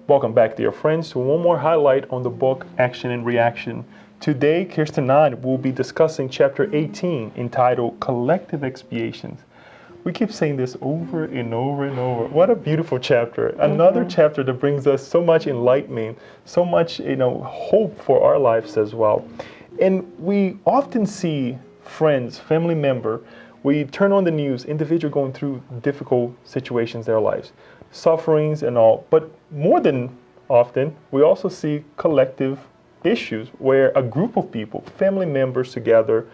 Welcome back, dear friends, to one more highlight on the book Action and Reaction. Today, Kirsten and I will be discussing chapter 18, entitled Collective Expiations. We keep saying this over and over and over. What a beautiful chapter. Another chapter that brings us so much enlightenment, so much, hope for our lives as well. And we often see friends, family member, we turn on the news, individual going through difficult situations in their lives, sufferings and all. But more than often, we also see collective issues where a group of people, family members together,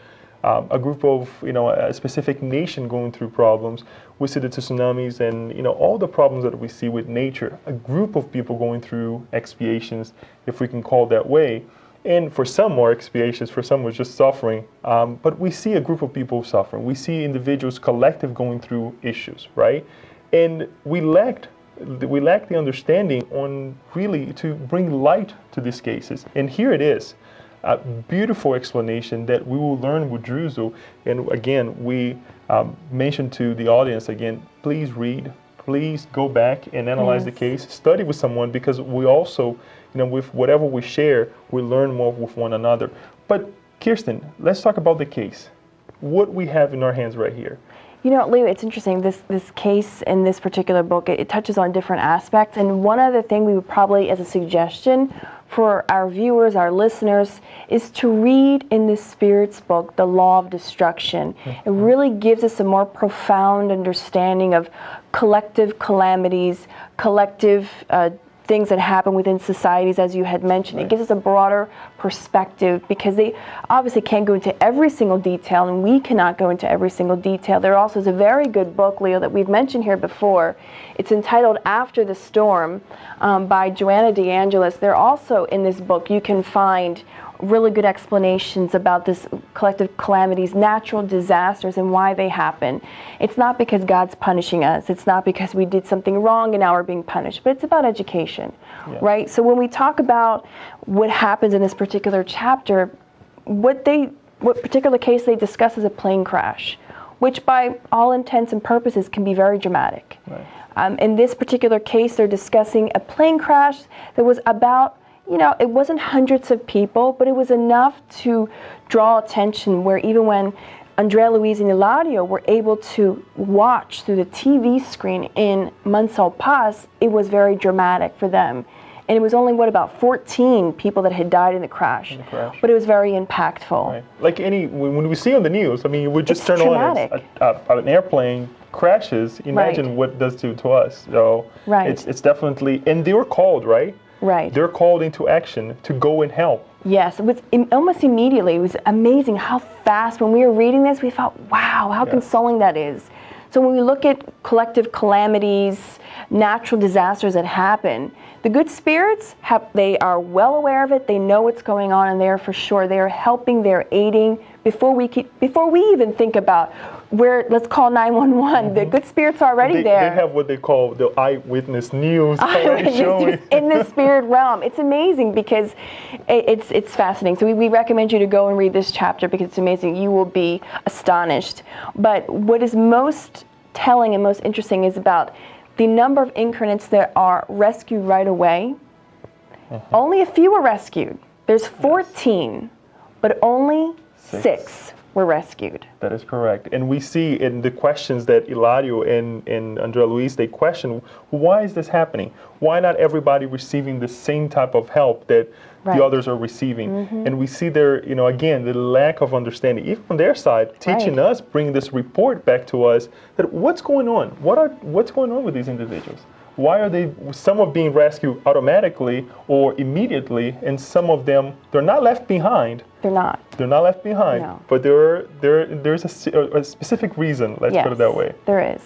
a group of, a specific nation going through problems. We see the tsunamis and, all the problems that we see with nature. A group of people going through expiations, if we can call it that way. And for some more expiations, for some was just suffering. But we see a group of people suffering. We see individuals collective going through issues, right? And we lack the understanding on really to bring light to these cases. And here it is. A beautiful explanation that we will learn with Druzo. And again, we mentioned to the audience again, please read, please go back and analyze the case, study with someone, because we also, with whatever we share, we learn more with one another. But Kirsten, let's talk about the case. What we have in our hands right here. Leo, it's interesting, this case in this particular book, it touches on different aspects. And one other thing we would probably, as a suggestion for our viewers, our listeners, is to read in the Spirit's book, The Law of Destruction. It really gives us a more profound understanding of collective calamities, collective things that happen within societies, as you had mentioned. It gives us a broader perspective because they obviously can't go into every single detail, and we cannot go into every single detail. There also is a very good book, Leo, that we've mentioned here before. It's entitled After the Storm by Joanna DeAngelis. There also in this book you can find really good explanations about this collective calamities, natural disasters, and why they happen. It's not because God's punishing us. It's not because we did something wrong and now we're being punished, but it's about education, right? So when we talk about what happens in this particular chapter, what particular case they discuss is a plane crash, which by all intents and purposes can be very dramatic. Right. In this particular case, they're discussing a plane crash that was about, it wasn't hundreds of people, but it was enough to draw attention where even when Andre Luiz and Eladio were able to watch through the TV screen in Mansell Paz, it was very dramatic for them. And it was only, about 14 people that had died in the crash. But it was very impactful. Right. Like when we see on the news, we would just turn traumatic. On an airplane crashes, imagine what it does to us. So it's definitely, and they were called, right? Right. They're called into action to go and help. Yes, it was almost immediately. It was amazing how fast, when we were reading this, we thought, wow, how consoling that is. So when we look at collective calamities, natural disasters that happen, the good spirits, they are well aware of it, they know what's going on, and they are for sure, they are helping, they're aiding, before we even think about let's call 911. The good spirits are already there. They have what they call the eyewitness news. In the spirit realm. It's amazing because it's fascinating. So we recommend you to go and read this chapter because it's amazing. You will be astonished. But what is most telling and most interesting is about the number of incarnates that are rescued right away. Only a few were rescued. There's 14, but only 6 were rescued. That is correct. And we see in the questions that Eladio and Andre Luiz, they question, why is this happening? Why not everybody receiving the same type of help that the others are receiving? And we see there, again, the lack of understanding, even on their side, teaching us, bringing this report back to us, that what's going on? What's going on with these individuals? Why are some of being rescued automatically or immediately, and some of them, they're not left behind. They're not. They're not left behind, but there's a specific reason, let's put it that way. There is.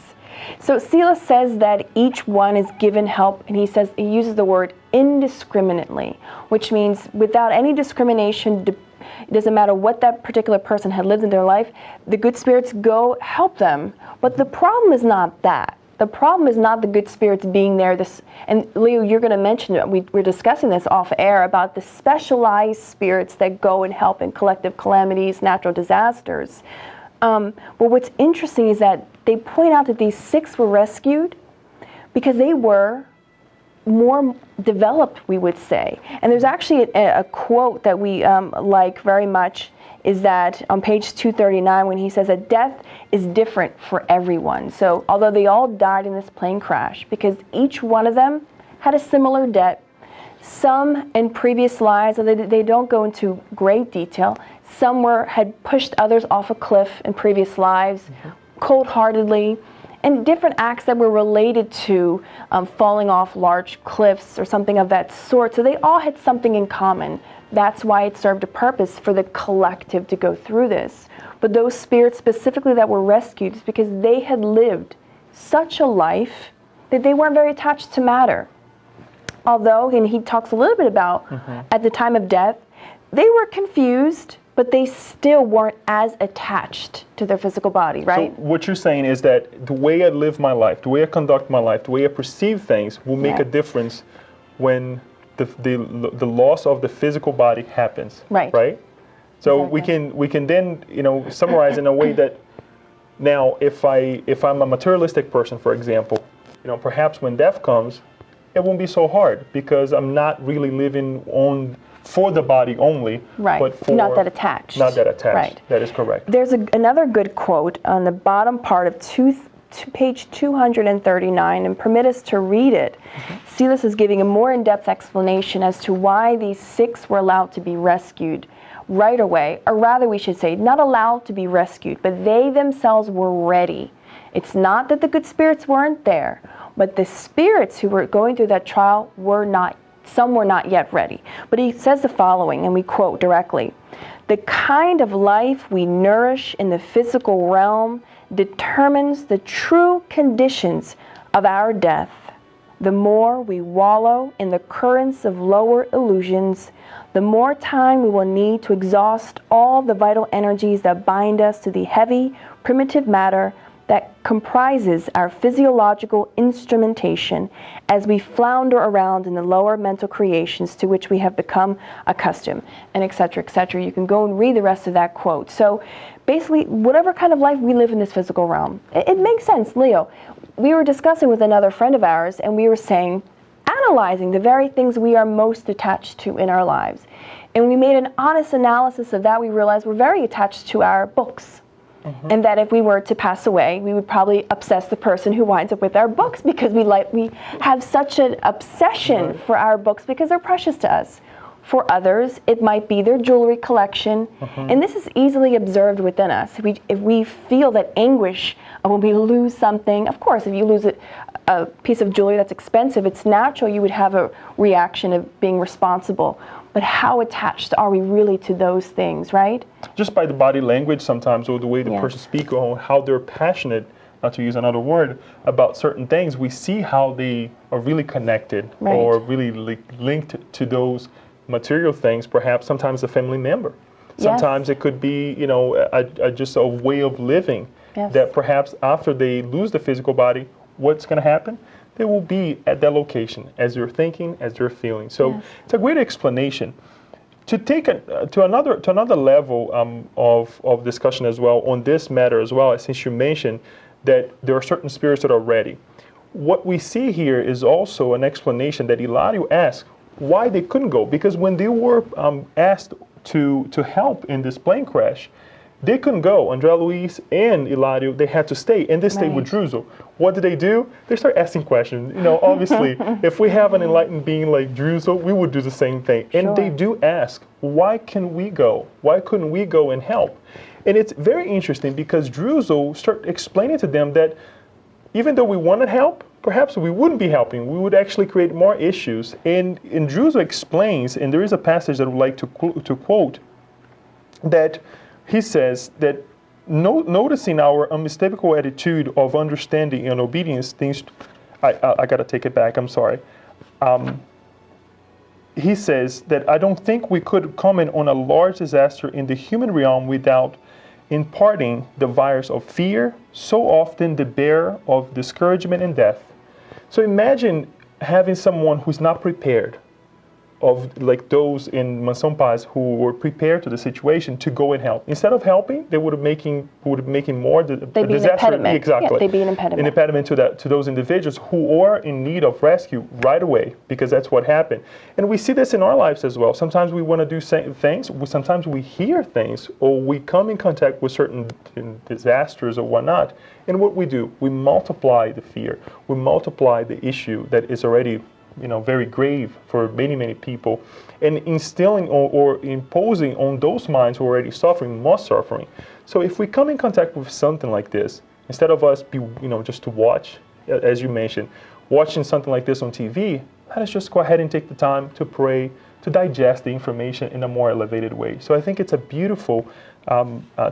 So Silas says that each one is given help, and he uses the word indiscriminately, which means without any discrimination. It doesn't matter what that particular person had lived in their life, the good spirits go help them. But the problem is not that. The problem is not the good spirits being there. And Leo, you're going to mention it. We're discussing this off air about the specialized spirits that go and help in collective calamities, natural disasters. But what's interesting is that they point out that these 6 were rescued because they were more developed, we would say. And there's actually a quote that we like very much, is that on page 239, when he says that death is different for everyone. So although they all died in this plane crash, because each one of them had a similar debt, some in previous lives, they don't go into great detail, some had pushed others off a cliff in previous lives, cold-heartedly, and different acts that were related to falling off large cliffs or something of that sort. So they all had something in common. That's why it served a purpose for the collective to go through this. But those spirits specifically that were rescued is because they had lived such a life that they weren't very attached to matter. Although, and he talks a little bit about, at the time of death, they were confused, but they still weren't as attached to their physical body, right? So what you're saying is that the way I live my life, the way I conduct my life, the way I perceive things will make a difference when the loss of the physical body happens. Right. Right? So exactly. we can then, summarize in a way that now if I'm a materialistic person, for example, perhaps when death comes, it won't be so hard because I'm not really living for the body only, but for not that attached. Not that attached. Right. That is correct. There's another good quote on the bottom part of page 239, and permit us to read it. Silas is giving a more in-depth explanation as to why these 6 were allowed to be rescued right away, or rather we should say not allowed to be rescued, but they themselves were ready. It's not that the good spirits weren't there, but the spirits who were going through that trial some were not yet ready. But he says the following, and we quote directly: "The kind of life we nourish in the physical realm determines the true conditions of our death. The more we wallow in the currents of lower illusions, the more time we will need to exhaust all the vital energies that bind us to the heavy, primitive matter that comprises our physiological instrumentation as we flounder around in the lower mental creations to which we have become accustomed," and et cetera, et cetera. You can go and read the rest of that quote. So basically, whatever kind of life we live in this physical realm, it makes sense, Leo. We were discussing with another friend of ours, and we were saying, analyzing the very things we are most attached to in our lives. And we made an honest analysis of that. We realized we're very attached to our books. And that if we were to pass away, we would probably obsess the person who winds up with our books, because we have such an obsession for our books because they're precious to us. For others, it might be their jewelry collection, and this is easily observed within us. If we feel that anguish when we lose something, of course, if you lose a piece of jewelry that's expensive, it's natural you would have a reaction of being responsible. But how attached are we really to those things, right? Just by the body language sometimes, or the way the person speaks, or how they're passionate, not to use another word, about certain things, we see how they are really connected or really linked to those material things. Perhaps sometimes a family member. Sometimes it could be, just a way of living that perhaps after they lose the physical body, what's going to happen? They will be at that location as they're thinking, as they're feeling. So it's a great explanation. To take it to another level of discussion as well on this matter as well, since you mentioned that there are certain spirits that are ready. What we see here is also an explanation that Hilario asked why they couldn't go, because when they were asked to help in this plane crash, they couldn't go. Andre Luiz and Hilario, they had to stay, and they stayed with Druso. What did they do? They start asking questions. Obviously, if we have an enlightened being like Druso, we would do the same thing. And they do ask, why can we go? Why couldn't we go and help? And it's very interesting because Druso started explaining to them that even though we wanted help, perhaps we wouldn't be helping. We would actually create more issues. And Druso explains, and there is a passage that I would like to quote, that he says that noticing our unmistakable attitude of understanding and obedience, I got to take it back, I'm sorry. He says that I don't think we could comment on a large disaster in the human realm without imparting the virus of fear, so often the bearer of discouragement and death. So imagine having someone who's not prepared of like those in Mansão who were prepared to the situation to go and help. Instead of helping, they would have making more They'd be disaster. an impediment. Exactly. Yeah, they'd be an impediment. An impediment to those individuals who are in need of rescue right away, because that's what happened. And we see this in our lives as well. Sometimes we want to do things. Sometimes we hear things, or we come in contact with certain disasters or whatnot. And what we do, we multiply the fear. We multiply the issue that is already very grave for many, many people, and instilling or imposing on those minds who are already suffering more suffering. So if we come in contact with something like this, instead of us just to watch, as you mentioned, watching something like this on TV, let us just go ahead and take the time to pray, to digest the information in a more elevated way. So I think it's a beautiful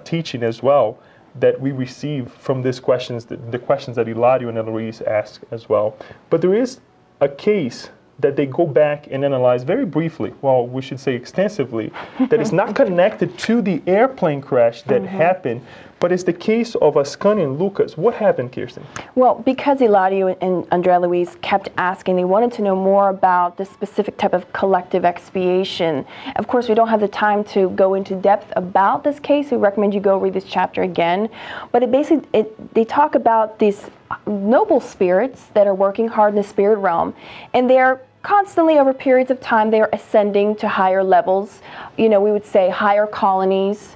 teaching as well that we receive from these questions, the questions that Hilario and Luiz ask as well. But there is a case that they go back and analyze very briefly, well, we should say extensively, that is not connected to the airplane crash that happened, but it's the case of Ascani and Lucas. What happened, Kirsten? Well, because Hilario and Andre Luiz kept asking, they wanted to know more about this specific type of collective expiation. Of course, we don't have the time to go into depth about this case. We recommend you go read this chapter again. But they talk about these noble spirits that are working hard in the spirit realm, and they're constantly, over periods of time, they're ascending to higher levels, we would say higher colonies,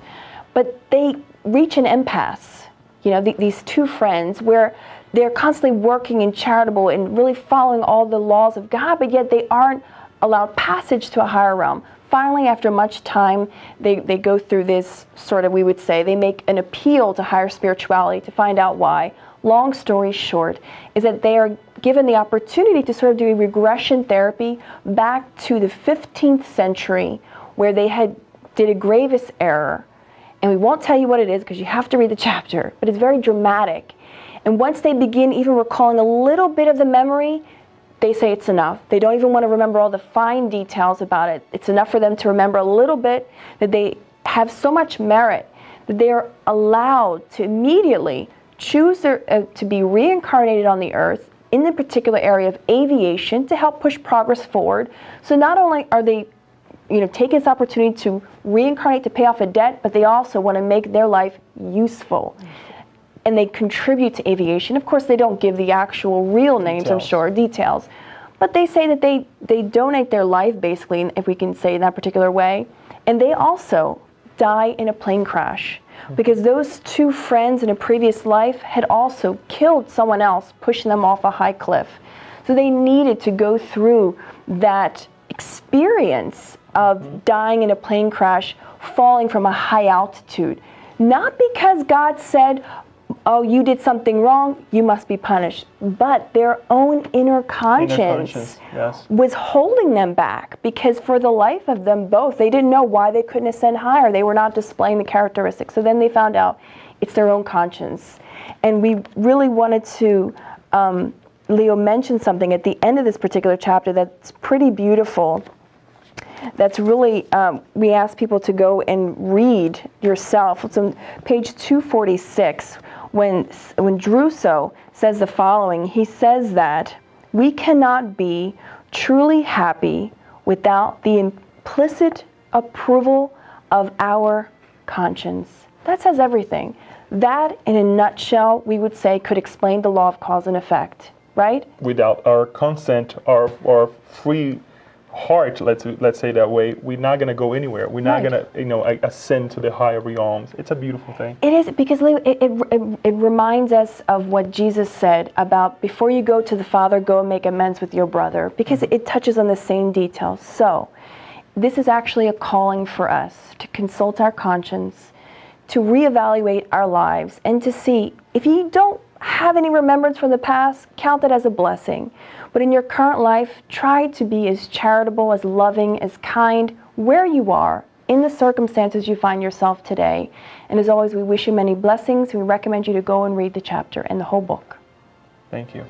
but they reach an impasse, these two friends, where they're constantly working and charitable and really following all the laws of God, but yet they aren't allowed passage to a higher realm. Finally, after much time, they go through this sort of, we would say, they make an appeal to higher spirituality to find out why. Long story short is that they are given the opportunity to sort of do a regression therapy back to the 15th century, where they did a gravest error. And we won't tell you what it is because you have to read the chapter, but it's very dramatic. And once they begin even recalling a little bit of the memory, they say it's enough. They don't even want to remember all the fine details about it. It's enough for them to remember a little bit, that they have so much merit that they are allowed to immediately choose to be reincarnated on the earth in the particular area of aviation to help push progress forward. So not only are they take this opportunity to reincarnate to pay off a debt, but they also want to make their life useful. And they contribute to aviation. Of course, they don't give the actual real names, details. I'm sure, details. But they say that they donate their life, basically, if we can say in that particular way. And they also die in a plane crash, because those two friends in a previous life had also killed someone else, pushing them off a high cliff. So they needed to go through that experience of dying in a plane crash, falling from a high altitude. Not because God said, oh, you did something wrong, you must be punished. But their own inner conscience yes. was holding them back, because for the life of them both, they didn't know why they couldn't ascend higher. They were not displaying the characteristics. So then they found out it's their own conscience. And we really wanted to, Leo mentioned something at the end of this particular chapter that's pretty beautiful. That's really, we ask people to go and read yourself. It's on page 246, when Druso says the following. He says that we cannot be truly happy without the implicit approval of our conscience. That says everything. That, in a nutshell, we would say could explain the law of cause and effect, right? Without our consent, our free heart, let's say that way, we're not going to go anywhere. We're not going to ascend to the higher realms. It's a beautiful thing. It is, because it reminds us of what Jesus said about, before you go to the Father, go and make amends with your brother, because it touches on the same details. So this is actually a calling for us to consult our conscience, to reevaluate our lives, and to see, if you don't have any remembrance from the past, count it as a blessing. But in your current life, try to be as charitable, as loving, as kind, where you are, in the circumstances you find yourself today. And as always, we wish you many blessings. We recommend you to go and read the chapter and the whole book. Thank you.